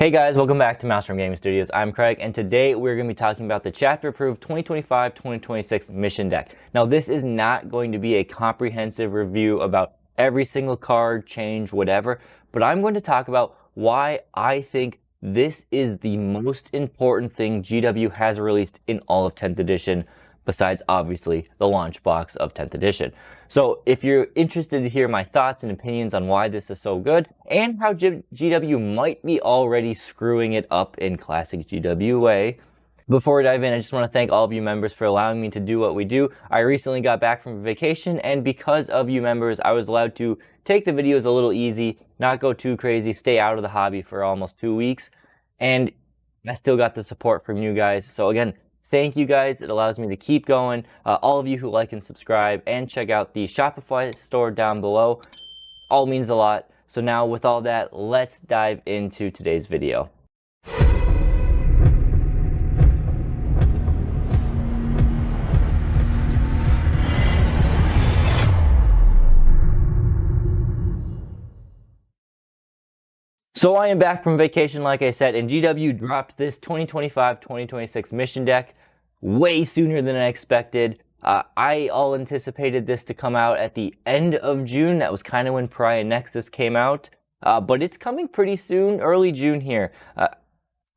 Hey guys, welcome back to Maelstrom Gaming Studios. I'm Craig, and today we're going to be talking about the chapter approved 2025-2026 mission deck. Now, this is not going to be a comprehensive review about every single card, change, whatever, but I'm going to talk about why I think this is the most important thing GW has released in all of 10th edition, besides obviously the launch box of 10th edition. So if you're interested to hear my thoughts and opinions on why this is so good and how GW might be already screwing it up in classic GW way, before we dive in, I just want to thank all of you members for allowing me to do what we do. I recently got back from vacation, and because of you members, I was allowed to take the videos a little easy, not go too crazy, stay out of the hobby for almost 2 weeks, and I still got the support from you guys. So again, thank you guys. It allows me to keep going. All of you who like and subscribe and check out the Shopify store down below, all means a lot. So now with all that, let's dive into today's video. So I am back from vacation, like I said, and GW dropped this 2025-2026 mission deck way sooner than I expected. I all anticipated this to come out at the end of June. That was kind of when Pariah Nexus came out, but it's coming pretty soon, early June here.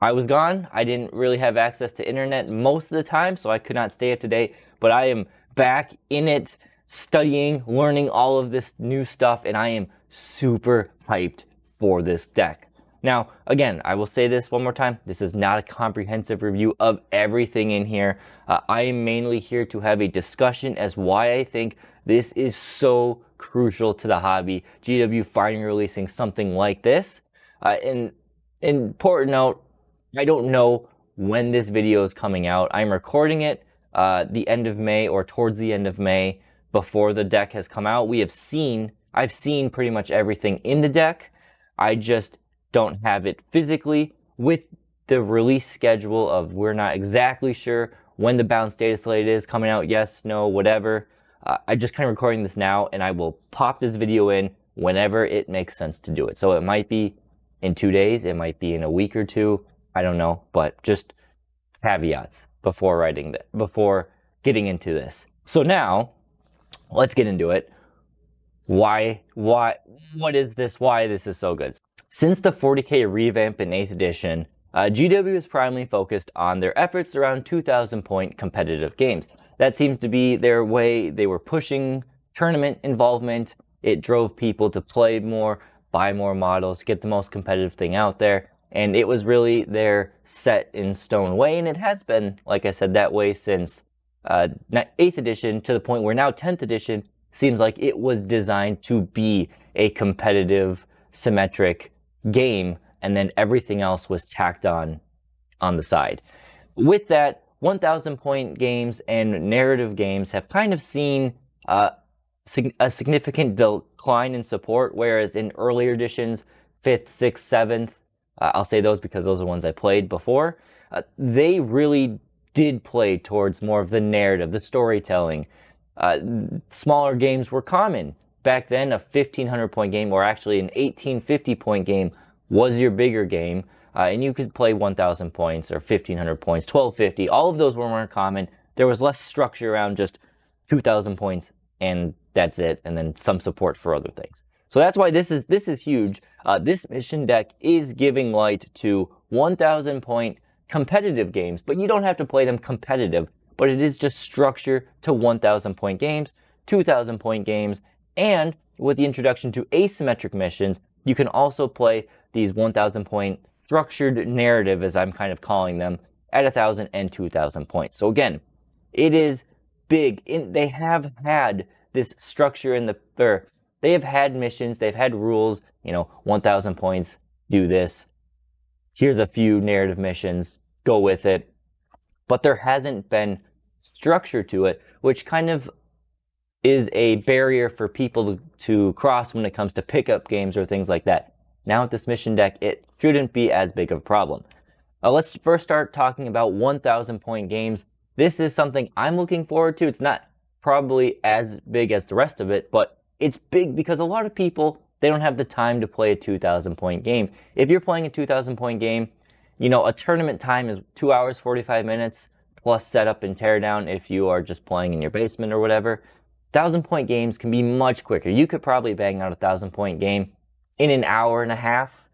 I was gone. I didn't really have access to internet most of the time, so I could not stay up to date, but I am back in it, studying, learning all of this new stuff, and I am super hyped for this deck. Now, again, I will say this one more time. This is not a comprehensive review of everything in here. I am mainly here to have a discussion as why I think this is so crucial to the hobby. GW finally releasing something like this. And important note, I don't know when this video is coming out. I'm recording it the end of May or towards the end of May before the deck has come out. I've seen pretty much everything in the deck. I just don't have it physically with the release schedule of we're not exactly sure when the bounce data slate is coming out. Yes, no, whatever. I'm just kind of recording this now, and I will pop this video in whenever it makes sense to do it. So it might be in 2 days, it might be in a week or two. I don't know, but just caveat before getting into this. So now let's get into it. What is this? Why this is so good? Since the 40k revamp in 8th edition, GW is primarily focused on their efforts around 2,000 point competitive games. That seems to be their way. They were pushing tournament involvement. It drove people to play more, buy more models, get the most competitive thing out there. And it was really their set in stone way. And it has been, like I said, that way since 8th edition, to the point where now 10th edition seems like it was designed to be a competitive, symmetric game, and then everything else was tacked on the side. With that, 1,000 point games and narrative games have kind of seen a significant decline in support, whereas in earlier editions, 5th, 6th, 7th, I'll say those because those are the ones I played before, they really did play towards more of the narrative, the storytelling. Smaller games were common. Back then, a 1,500 point game, or actually an 1,850 point game, was your bigger game. And you could play 1,000 points or 1,500 points, 1,250. All of those were more common. There was less structure around just 2,000 points, and that's it. And then some support for other things. So that's why this is huge. This mission deck is giving light to 1,000 point competitive games, but you don't have to play them competitive. But it is just structure to 1,000 point games, 2,000 point games, and with the introduction to asymmetric missions, you can also play these 1,000 point structured narrative, as I'm kind of calling them, at 1,000 and 2,000 points. So again, it is big. They have had this structure they have had missions, they've had rules, 1,000 points, do this. Here's a few narrative missions, go with it. But there hasn't been structure to it, which kind of is a barrier for people to cross when it comes to pickup games or things like that. Now with this mission deck, it shouldn't be as big of a problem. Let's first start talking about 1,000 point games. This is something I'm looking forward to. It's not probably as big as the rest of it, but it's big because a lot of people they don't have the time to play a 2,000 point game. If you're playing a 2,000 point game, you know, a tournament time is 2 hours, 45 minutes, plus setup and teardown if you are just playing in your basement or whatever. 1,000 point games can be much quicker. You could probably bang out a 1,000 point game in an hour and a half,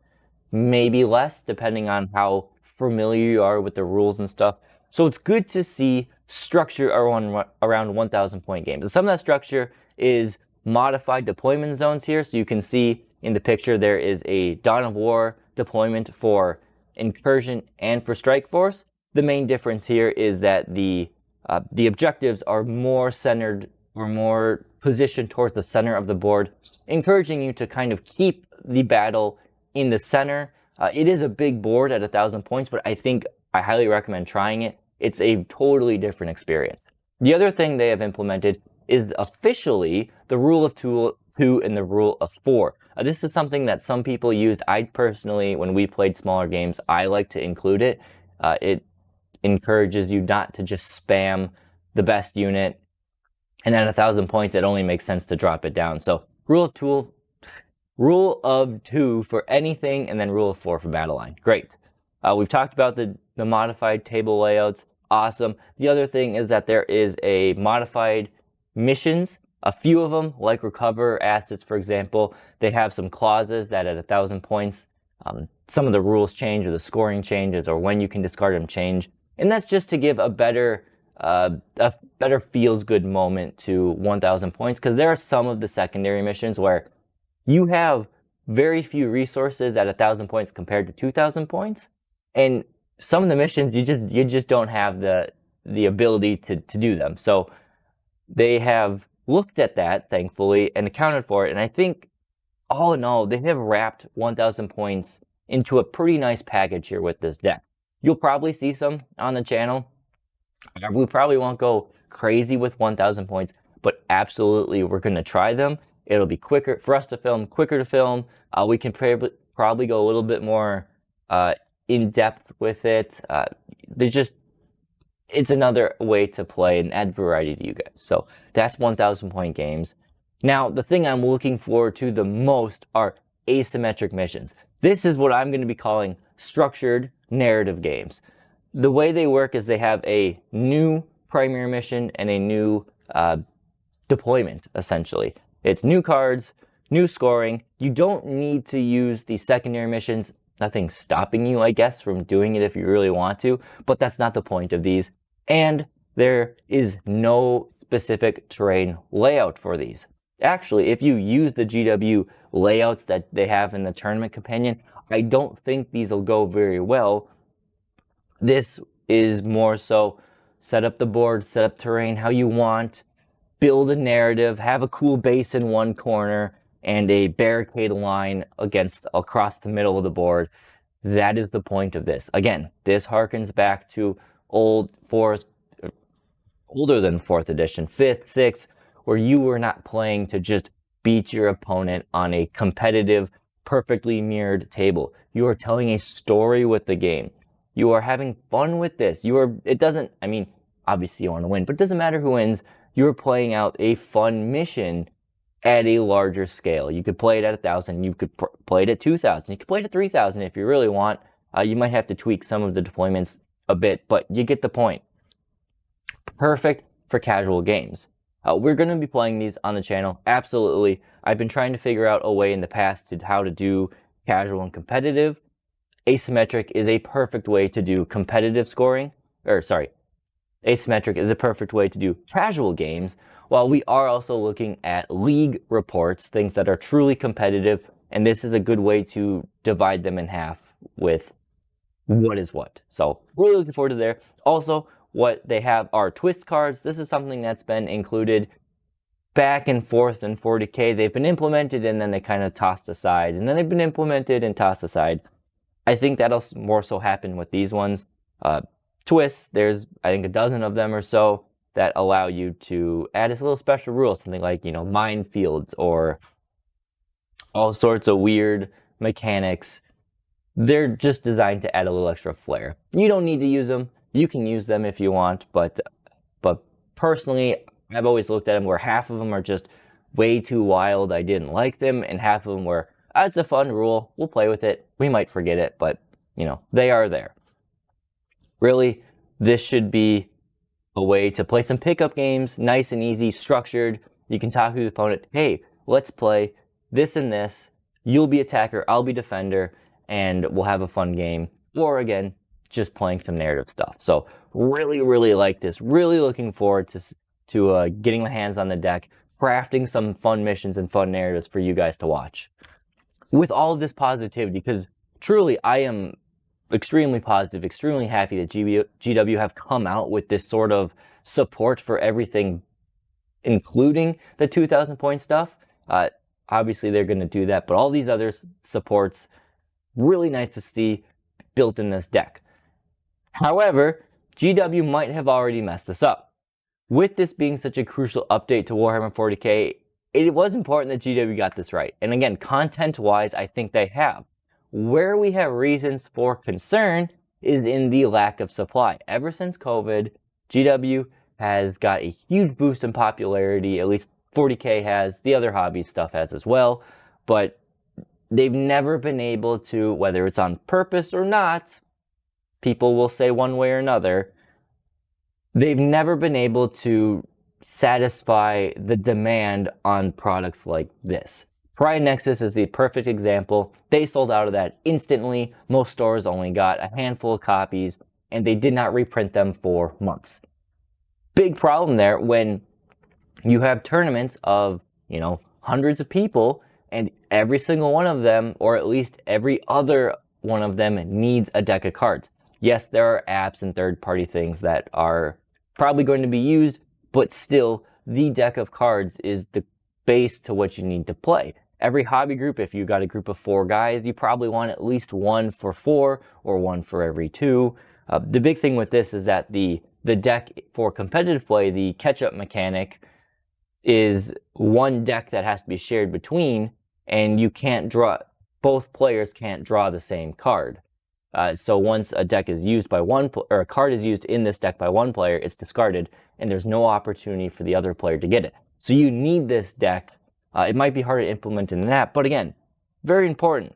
maybe less, depending on how familiar you are with the rules and stuff. So it's good to see structure around 1,000 point games. And some of that structure is modified deployment zones here. So you can see in the picture there is a Dawn of War deployment for incursion and for strike force. The main difference here is that the objectives are more centered or more positioned towards the center of the board, encouraging you to kind of keep the battle in the center. It is a big board at 1,000 points, but I think I highly recommend trying it. It's a totally different experience. The other thing they have implemented is officially the rule of 2 and the rule of 4. This is something that some people used. I personally, when we played smaller games, I like to include it. It encourages you not to just spam the best unit, and at 1,000 points, it only makes sense to drop it down. So rule of 2 for anything, and then rule of 4 for battle line. Great. We've talked about the modified table layouts. Awesome. The other thing is that there is a modified missions. A few of them, like recover assets, for example, they have some clauses that at 1,000 points, some of the rules change or the scoring changes or when you can discard them change. And that's just to give a better feels good moment to 1,000 points, because there are some of the secondary missions where you have very few resources at 1,000 points compared to 2,000 points, and some of the missions you just don't have the ability to do them. So they have looked at that, thankfully, and accounted for it. And I think all in all, they have wrapped 1,000 points into a pretty nice package here with this deck. You'll probably see some on the channel. We probably won't go crazy with 1,000 points, but absolutely we're going to try them. It'll be quicker for us to film, quicker to film. We can probably go a little bit more in depth with it. It's another way to play and add variety to you guys. So that's 1,000 point games. Now, the thing I'm looking forward to the most are asymmetric missions. This is what I'm going to be calling structured narrative games. The way they work is they have a new primary mission and a new deployment, essentially. It's new cards, new scoring. You don't need to use the secondary missions. Nothing's stopping you, I guess, from doing it if you really want to, but that's not the point of these. And there is no specific terrain layout for these. Actually, if you use the GW layouts that they have in the tournament companion, I don't think these will go very well. This is more so set up the board, set up terrain how you want, build a narrative, have a cool base in one corner, and a barricade line across the middle of the board. That is the point of this. Again, this harkens back to older than 4th edition, 5th, 6th, where you were not playing to just beat your opponent on a competitive, perfectly mirrored table. You are telling a story with the game. You are having fun with this. I mean, obviously you want to win, but it doesn't matter who wins. You're playing out a fun mission at a larger scale. You could play it at 1,000. You could play it at 2,000. You could play it at 3,000 if you really want. You might have to tweak some of the deployments a bit, but you get the point. Perfect for casual games. We're going to be playing these on the channel, absolutely. I've been trying to figure out a way in the past to how to do casual and competitive. Asymmetric is a perfect way to do competitive scoring, asymmetric is a perfect way to do casual games, while we are also looking at league reports, things that are truly competitive, and this is a good way to divide them in half with what is what. So really looking forward to there. Also, what they have are twist cards. This is something that's been included back and forth in 40k. They've been implemented and then they kind of tossed aside, and then they've been implemented and tossed aside. I think that'll more so happen with these ones. Twists, there's I think a dozen of them or so that allow you to add this little special rule, something like, minefields or all sorts of weird mechanics. They're just designed to add a little extra flair. You don't need to use them. You can use them if you want, but personally, I've always looked at them where half of them are just way too wild, I didn't like them, and half of them were, it's a fun rule, we'll play with it, we might forget it, but, you know, they are there. Really, this should be a way to play some pickup games, nice and easy, structured. You can talk to the opponent, hey, let's play this and this, you'll be attacker, I'll be defender, and we'll have a fun game. Or again, just playing some narrative stuff. So really, really like this. Really looking forward to getting my hands on the deck, crafting some fun missions and fun narratives for you guys to watch. With all of this positivity, because truly I am extremely positive, extremely happy that GW have come out with this sort of support for everything, including the 2,000 point stuff. Obviously they're going to do that, but all these other supports, really nice to see built in this deck. However, GW might have already messed this up. With this being such a crucial update to Warhammer 40k, it was important that GW got this right. And again, content-wise, I think they have. Where we have reasons for concern is in the lack of supply. Ever since COVID, GW has got a huge boost in popularity, at least 40k has, the other hobby stuff has as well, but they've never been able to, whether it's on purpose or not, people will say one way or another, they've never been able to satisfy the demand on products like this. Pride Nexus is the perfect example. They sold out of that instantly. Most stores only got a handful of copies, and they did not reprint them for months. Big problem there when you have tournaments of, you know, hundreds of people, and every single one of them, or at least every other one of them, needs a deck of cards. Yes, there are apps and third-party things that are probably going to be used, but still, the deck of cards is the base to what you need to play. Every hobby group, if you got a group of 4 guys, you probably want at least one for 4 or one for every 2. The big thing with this is that the deck for competitive play, the catch-up mechanic, is one deck that has to be shared between, and you can't draw, both players can't draw the same card. So once a deck is used by one, or a card is used in this deck by one player, it's discarded, and there's no opportunity for the other player to get it. So you need this deck. It might be hard to implement in an app, but again, very important.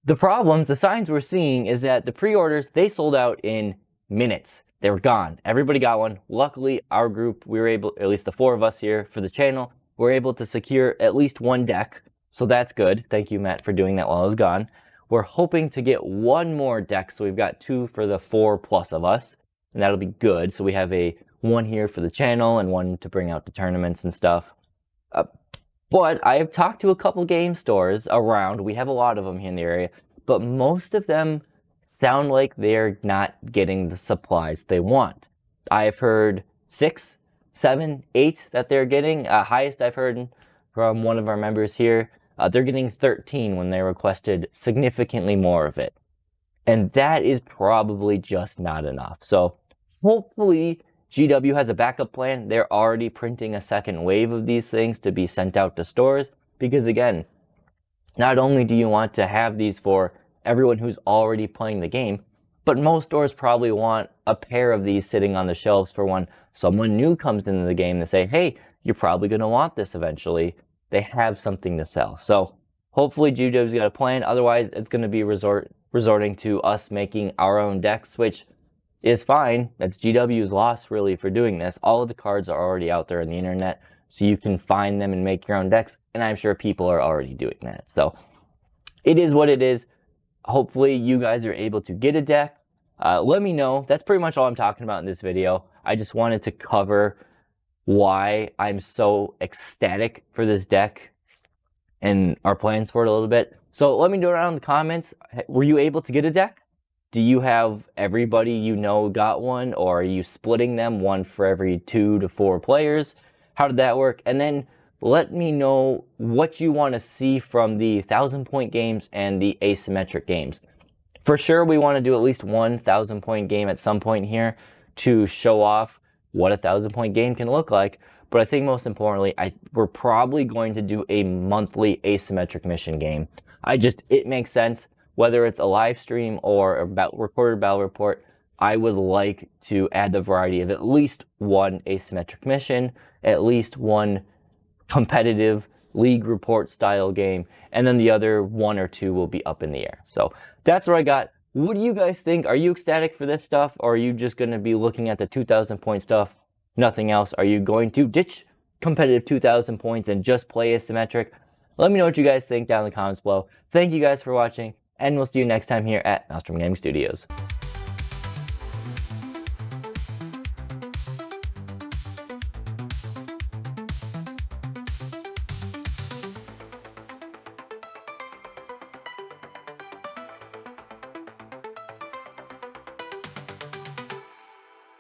The problems, the signs we're seeing is that the pre-orders, they sold out in minutes. They were gone. Everybody got one. Luckily, our group, we were able, at least the 4 of us here for the channel, were able to secure at least one deck. So that's good. Thank you, Matt, for doing that while I was gone. We're hoping to get one more deck, so we've got 2 for the 4+ of us, and that'll be good. So we have one here for the channel and one to bring out to tournaments and stuff. But I have talked to a couple game stores around. We have a lot of them here in the area, but most of them sound like they're not getting the supplies they want. I've heard 6, 7, 8 that they're getting. Highest I've heard from one of our members here, they're getting 13 when they requested significantly more of it. And that is probably just not enough. So hopefully GW has a backup plan. They're already printing a second wave of these things to be sent out to stores. Because again, not only do you want to have these for everyone who's already playing the game, but most stores probably want a pair of these sitting on the shelves for when someone new comes into the game to say, hey, you're probably going to want this eventually. They have something to sell. So hopefully GW's got a plan. Otherwise, it's going to be resorting to us making our own decks, which is fine. That's GW's loss, really, for doing this. All of the cards are already out there on the internet, so you can find them and make your own decks, and I'm sure people are already doing that. So it is what it is. Hopefully you guys are able to get a deck. Let me know. That's pretty much all I'm talking about in this video. I just wanted to cover why I'm so ecstatic for this deck and our plans for it a little bit. So let me know down in the comments, were you able to get a deck? Do you have everybody you know got one, or are you splitting them, one for every 2 to 4 players? How did that work? And then let me know what you want to see from the 1,000-point games and the asymmetric games. For sure, we want to do at least one 1,000-point game at some point here to show off what a 1,000-point game can look like. But I think most importantly, we're probably going to do a monthly asymmetric mission game. It makes sense. Whether it's a live stream or a recorded battle report, I would like to add the variety of at least one asymmetric mission, at least one competitive league report style game, and then the other 1 or 2 will be up in the air. So that's what I got. What do you guys think? Are you ecstatic for this stuff, or are you just going to be looking at the 2,000 point stuff, nothing else? Are you going to ditch competitive 2,000 points and just play asymmetric? Let me know what you guys think down in the comments below. Thank you guys for watching, and we'll see you next time here at Maelstrom Gaming Studios.